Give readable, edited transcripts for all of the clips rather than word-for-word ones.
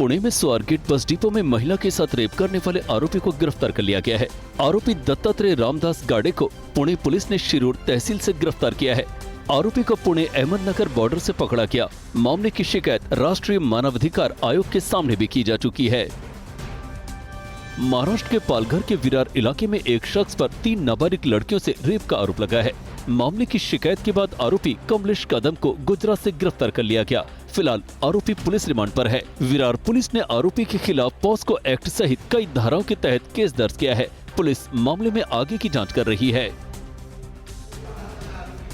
पुणे में Swargate bus depot में महिला के साथ रेप करने वाले आरोपी को गिरफ्तार कर लिया गया है। आरोपी दत्तात्रेय रामदास गाडे को पुणे पुलिस ने शिरूर तहसील से गिरफ्तार किया है। आरोपी को पुणे अहमदनगर बॉर्डर से पकड़ा गया। मामले की शिकायत राष्ट्रीय मानवाधिकार आयोग के सामने भी की जा चुकी है। महाराष्ट्र के पालघर के विरार इलाके में एक शख्स पर 3 नाबालिग लड़कियों से रेप का आरोप लगा है। मामले की शिकायत के बाद आरोपी कमलेश कदम को गुजरात से गिरफ्तार कर लिया गया। फिलहाल आरोपी पुलिस रिमांड पर है। विरार पुलिस ने आरोपी के खिलाफ पॉस्को एक्ट सहित कई धाराओं के तहत केस दर्ज किया है। पुलिस मामले में आगे की जांच कर रही है।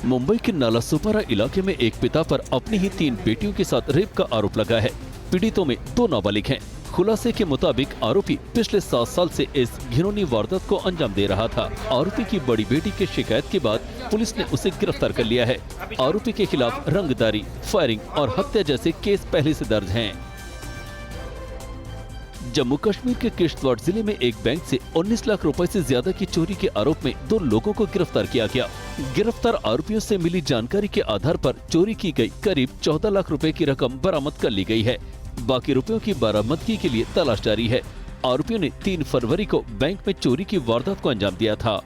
मुंबई के नालासोपारा इलाके में एक पिता पर अपनी ही 3 बेटियों के साथ रेप का आरोप लगा है। पीड़ितों में 2 नाबालिग हैं। खुलासे के मुताबिक आरोपी पिछले 7 साल से इस घिनौनी वारदात को अंजाम दे रहा था। आरोपी की बड़ी बेटी के शिकायत के बाद पुलिस ने उसे गिरफ्तार कर लिया है। आरोपी के खिलाफ रंगदारी, फायरिंग और हत्या जैसे केस पहले से दर्ज हैं। जम्मू कश्मीर के किश्तवाड़ जिले में एक बैंक से 19 लाख रुपए से ज्यादा की चोरी के आरोप में 2 लोगों को गिरफ्तार किया गया। गिरफ्तार आरोपियों से मिली जानकारी के आधार पर चोरी की गई करीब 14 लाख रुपए की रकम बरामद कर ली गई है। बाकी रुपयों की बरामदगी के लिए तलाश जारी है। आरोपियों ने 3 फरवरी को बैंक में चोरी की वारदात को अंजाम दिया था।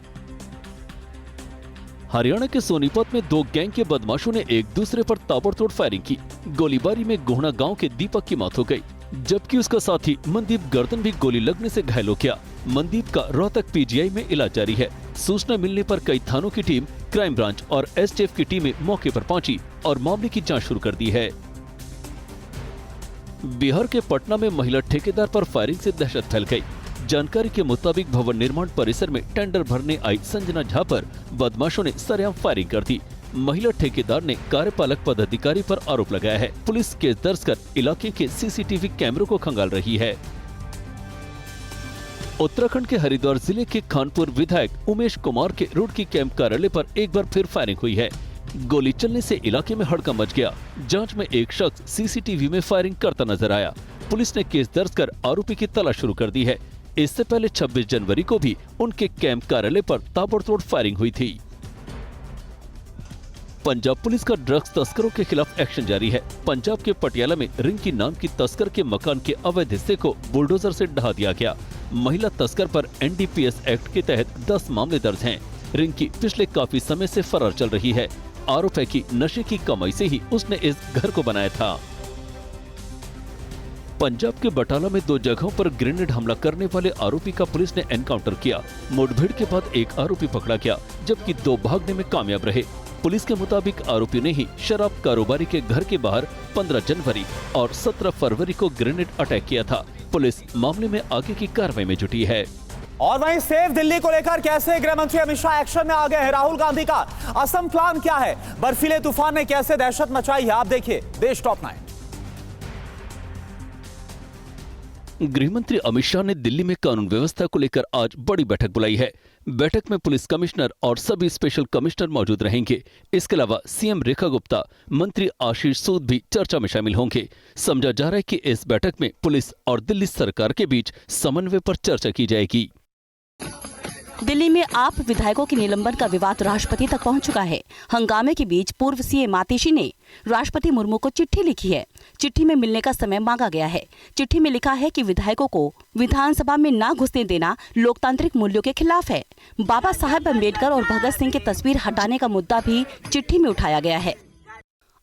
हरियाणा के सोनीपत में 2 गैंग के बदमाशों ने एक दूसरे पर ताबड़तोड़ फायरिंग की। गोलीबारी में गोहना गांव के दीपक की मौत हो गई, जबकि उसका साथी मनदीप गर्दन भी गोली लगने से घायल हो गया। मनदीप का रोहतक पीजीआई में इलाज जारी है। सूचना मिलने पर कई थानों की टीम, क्राइम ब्रांच और एसटीएफ की टीमें मौके पर पहुंची और मामले की जांच शुरू कर दी है। बिहार के पटना में महिला ठेकेदार पर फायरिंग से दहशत फैल गई। जानकारी के मुताबिक भवन निर्माण परिसर में टेंडर भरने आई संजना झा पर बदमाशों ने सरेआम फायरिंग कर दी। महिला ठेकेदार ने कार्यपालक पदाधिकारी पर आरोप लगाया है। पुलिस केस दर्ज कर इलाके के सीसीटीवी कैमरों को खंगाल रही है। उत्तराखंड के हरिद्वार जिले के खानपुर विधायक उमेश कुमार के रुड़की कैंप कार्यालय पर एक बार फिर फायरिंग हुई है। गोली चलने से इलाके में हड़कंप मच गया। जांच में एक शख्स सीसीटीवी में फायरिंग करता नजर आया। पुलिस ने केस दर्ज कर आरोपी की तलाश शुरू कर दी है। इससे पहले 26 जनवरी को भी उनके कैंप कार्यालय पर ताबड़तोड़ फायरिंग हुई थी। पंजाब पुलिस का ड्रग्स तस्करों के खिलाफ एक्शन जारी है। पंजाब के पटियाला में रिंकी नाम की तस्कर के मकान के अवैध हिस्से को बुलडोजर से ढहा दिया गया। महिला तस्कर पर एनडीपीएस एक्ट के तहत 10 मामले दर्ज हैं। रिंकी पिछले काफी समय से फरार चल रही है। आरोप है कि नशे की कमाई से ही उसने इस घर को बनाया था। पंजाब के बटाला में 2 जगहों पर ग्रेनेड हमला करने वाले आरोपी का पुलिस ने एनकाउंटर किया। मुठभेड़ के बाद एक आरोपी पकड़ा गया, जबकि 2 भागने में कामयाब रहे। पुलिस के मुताबिक आरोपी ने ही शराब कारोबारी के घर के बाहर 15 जनवरी और 17 फरवरी को ग्रेनेड अटैक किया था। पुलिस मामले में आगे की कार्रवाई में जुटी है। और वहीं सेफ दिल्ली को लेकर कैसे गृह मंत्री अमित शाह एक्शन में आ गए हैं। राहुल गांधी का असम प्लान क्या है, बर्फीले तूफान ने कैसे दहशत मचाई है, आप देखिए देश टॉप 9। गृह मंत्री अमित शाह ने दिल्ली में कानून व्यवस्था को लेकर आज बड़ी बैठक बुलाई है। बैठक में पुलिस कमिश्नर और सभी स्पेशल कमिश्नर मौजूद रहेंगे। इसके अलावा सीएम रेखा गुप्ता, मंत्री आशीष सूद भी चर्चा में शामिल होंगे। समझा जा रहा है कि इस बैठक में पुलिस और दिल्ली सरकार के बीच समन्वय पर चर्चा की जाएगी। दिल्ली में आप विधायकों के निलंबन का विवाद राष्ट्रपति तक पहुंच चुका है। हंगामे के बीच पूर्व सीएम आतिशी ने राष्ट्रपति मुर्मू को चिट्ठी लिखी है। चिट्ठी में मिलने का समय मांगा गया है। चिट्ठी में लिखा है कि विधायकों को विधानसभा में न घुसने देना लोकतांत्रिक मूल्यों के खिलाफ है। बाबा साहेब अम्बेडकर और भगत सिंह की तस्वीर हटाने का मुद्दा भी चिट्ठी में उठाया गया है।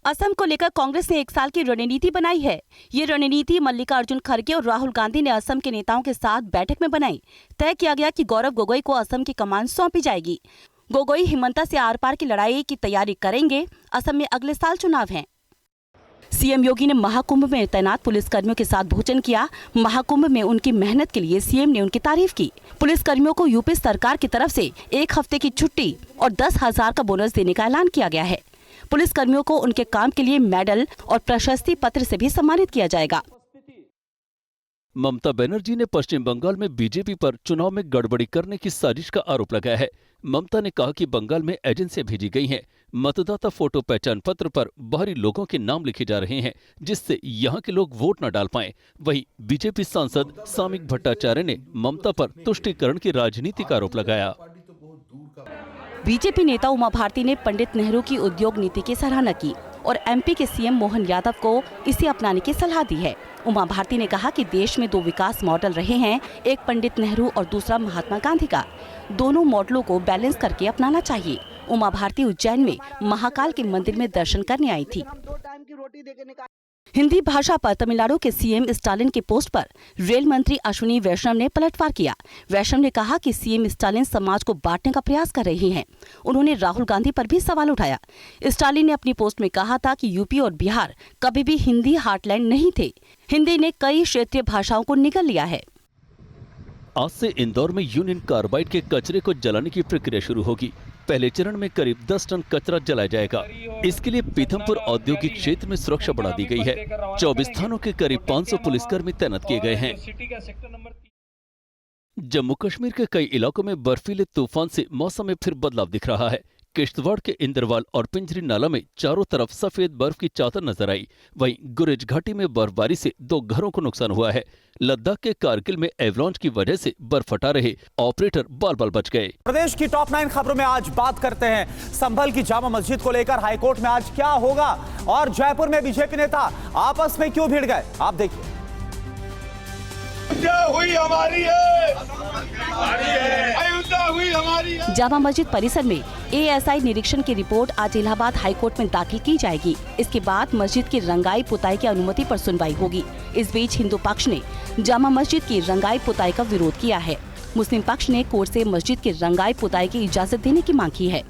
असम को लेकर कांग्रेस ने 1 साल की रणनीति बनाई है। ये रणनीति मल्लिकार्जुन खड़गे और राहुल गांधी ने असम के नेताओं के साथ बैठक में बनाई। तय किया गया कि गौरव गोगोई को असम की कमान सौंपी जाएगी। गोगोई हिमंता से आर पार की लड़ाई की तैयारी करेंगे। असम में अगले साल चुनाव हैं। सीएम योगी ने महाकुंभ में तैनात पुलिसकर्मियों के साथ भोजन किया। महाकुंभ में उनकी मेहनत के लिए सीएम ने उनकी तारीफ की। पुलिसकर्मियों को यूपी सरकार की तरफ से 1 हफ्ते की छुट्टी और 10,000 का बोनस देने का ऐलान किया गया है। पुलिसकर्मियों को उनके काम के लिए मेडल और प्रशस्ति पत्र से भी सम्मानित किया जाएगा। ममता बनर्जी ने पश्चिम बंगाल में बीजेपी पर चुनाव में गड़बड़ी करने की साजिश का आरोप लगाया है। ममता ने कहा कि बंगाल में एजेंसियां भेजी गई हैं। मतदाता फोटो पहचान पत्र पर बाहरी लोगों के नाम लिखे जा रहे हैं, जिससे यहां के लोग वोट न डाल पाएं। वहीं बीजेपी सांसद सामिक भट्टाचार्य ने ममता पर तुष्टीकरण की राजनीति का आरोप लगाया। बीजेपी नेता उमा भारती ने पंडित नेहरू की उद्योग नीति की सराहना की और एमपी के सीएम मोहन यादव को इसे अपनाने की सलाह दी है। उमा भारती ने कहा कि देश में 2 विकास मॉडल रहे हैं, एक पंडित नेहरू और दूसरा महात्मा गांधी का। दोनों मॉडलों को बैलेंस करके अपनाना चाहिए। उमा भारती उज्जैन में महाकाल के मंदिर में दर्शन करने आई थी। हिंदी भाषा पर तमिलनाडु के सीएम स्टालिन के पोस्ट पर रेल मंत्री अश्विनी वैष्णव ने पलटवार किया। वैष्णव ने कहा कि सीएम स्टालिन समाज को बांटने का प्रयास कर रही हैं। उन्होंने राहुल गांधी पर भी सवाल उठाया। स्टालिन ने अपनी पोस्ट में कहा था कि यूपी और बिहार कभी भी हिंदी हार्टलैंड नहीं थे। हिंदी ने कई क्षेत्रीय भाषाओं को निगल लिया है। आज से इंदौर में यूनियन कार्बाइड के कचरे को जलाने की प्रक्रिया शुरू होगी। पहले चरण में करीब 10 टन कचरा जलाया जाएगा। इसके लिए पीथमपुर औद्योगिक क्षेत्र में सुरक्षा बढ़ा दी गई है। 24 थानों के करीब 500 पुलिसकर्मी तैनात किए गए हैं। जम्मू कश्मीर के कई इलाकों में बर्फीले तूफान से मौसम में फिर बदलाव दिख रहा है। किश्तवाड़ के इंदरवाल और पिंजरी नाला में चारों तरफ सफेद बर्फ की चादर नजर आई। वहीं गुरेज घाटी में बर्फबारी से 2 घरों को नुकसान हुआ है। लद्दाख के कारगिल में एवलांच की वजह से बर्फ हटा रहे ऑपरेटर बाल-बाल बच गए। प्रदेश की टॉप 9 खबरों में आज बात करते हैं संभल की जामा मस्जिद को लेकर हाईकोर्ट में आज क्या होगा और जयपुर में बीजेपी नेता आपस में क्यों भिड़ गए, आप देखिए। हुई हमारी है, अयोध्या हुई हमारी है। जामा मस्जिद परिसर में एएसआई निरीक्षण की रिपोर्ट आज इलाहाबाद हाईकोर्ट में दाखिल की जाएगी। इसके बाद मस्जिद की रंगाई पुताई की अनुमति पर सुनवाई होगी। इस बीच हिंदू पक्ष ने जामा मस्जिद की रंगाई पुताई का विरोध किया है। मुस्लिम पक्ष ने कोर्ट से मस्जिद की रंगाई पुताई की इजाजत देने की मांग की है।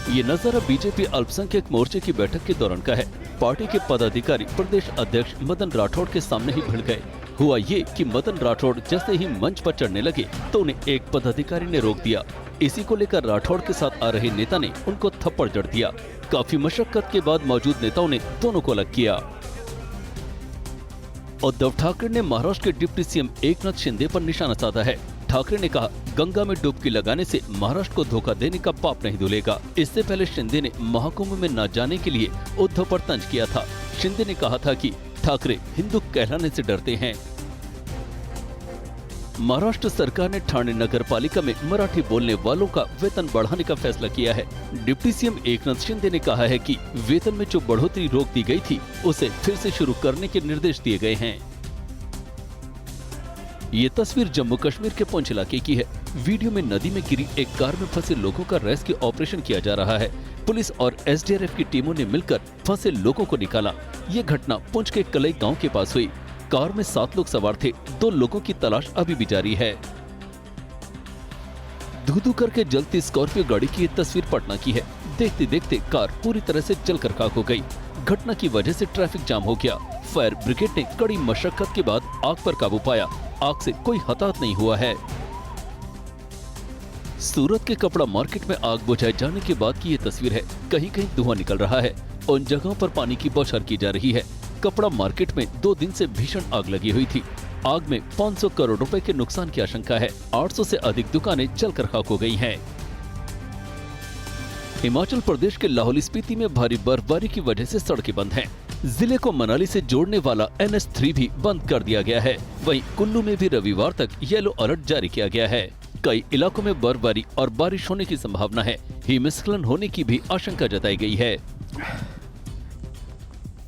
ये नजारा बीजेपी अल्पसंख्यक मोर्चे की बैठक के दौरान का है। पार्टी के पदाधिकारी प्रदेश अध्यक्ष मदन राठौड़ के सामने ही भिड़ गए। हुआ ये कि मदन राठौड़ जैसे ही मंच पर चढ़ने लगे तो उन्हें एक पदाधिकारी ने रोक दिया। इसी को लेकर राठौड़ के साथ आ रहे नेता ने उनको थप्पड़ जड़ दिया। काफी मशक्कत के बाद मौजूद नेताओं ने दोनों को अलग किया। उद्धव ठाकरे ने महाराष्ट्र के डिप्टी सीएम एकनाथ शिंदे पर निशाना साधा है। ठाकरे ने कहा, गंगा में डुबकी लगाने से महाराष्ट्र को धोखा देने का पाप नहीं धुलेगा। इससे पहले शिंदे ने महाकुंभ में न जाने के लिए उद्धव पर तंज किया था। शिंदे ने कहा था कि ठाकरे हिंदू कहलाने से डरते हैं। महाराष्ट्र सरकार ने ठाणे नगर पालिका में मराठी बोलने वालों का वेतन बढ़ाने का फैसला किया है। डिप्टी सीएम एकनाथ शिंदे ने कहा है कि वेतन में जो बढ़ोतरी रोक दी गई थी उसे फिर से शुरू करने के निर्देश दिए गए हैं। ये तस्वीर जम्मू कश्मीर के पुंछ इलाके की है। वीडियो में नदी में गिरी एक कार में फंसे लोगों का रेस्क्यू ऑपरेशन किया जा रहा है। पुलिस और एसडीआरएफ की टीमों ने मिलकर फंसे लोगों को निकाला। ये घटना पुंछ के कलई गांव के पास हुई। कार में 7 लोग सवार थे। 2 लोगों की तलाश अभी भी जारी है। धू-धू करके जलती स्कॉर्पियो गाड़ी की ये तस्वीर पटना की है। देखते देखते कार पूरी तरह से जलकर खाक हो गई। घटना की वजह से ट्रैफिक जाम हो गया। फायर ब्रिगेड ने कड़ी मशक्कत के बाद आग पर काबू पाया। आग से कोई हताहत नहीं हुआ है। सूरत के कपड़ा मार्केट में आग बुझाए जाने के बाद की ये तस्वीर है। कहीं कहीं धुआं निकल रहा है। उन जगहों पर पानी की बौछार की जा रही है। कपड़ा मार्केट में 2 दिन से भीषण आग लगी हुई थी। आग में 500 करोड़ रुपए के नुकसान की आशंका है। 800 से अधिक दुकानें जलकर खाक हो गई हैं। हिमाचल प्रदेश के लाहौल स्पीति में भारी बर्फबारी की वजह से सड़कें बंद हैं। जिले को मनाली से जोड़ने वाला NH3 भी बंद कर दिया गया है। वहीं कुल्लू में भी रविवार तक येलो अलर्ट जारी किया गया है। कई इलाकों में बर्फबारी और बारिश होने की संभावना है। हिमस्खलन होने की भी आशंका जताई गई है।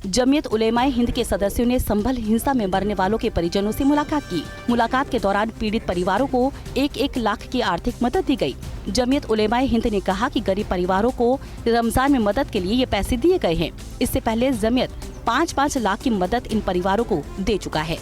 जमीयत उलेमाए हिंद के सदस्यों ने संभल हिंसा में मरने वालों के परिजनों से मुलाकात की। मुलाकात के दौरान पीड़ित परिवारों को 1-1 लाख की आर्थिक मदद दी गई। जमीयत उलेमाए हिंद ने कहा कि गरीब परिवारों को रमजान में मदद के लिए ये पैसे दिए गए हैं। इससे पहले जमीयत 5-5 लाख की मदद इन परिवारों को दे चुका है।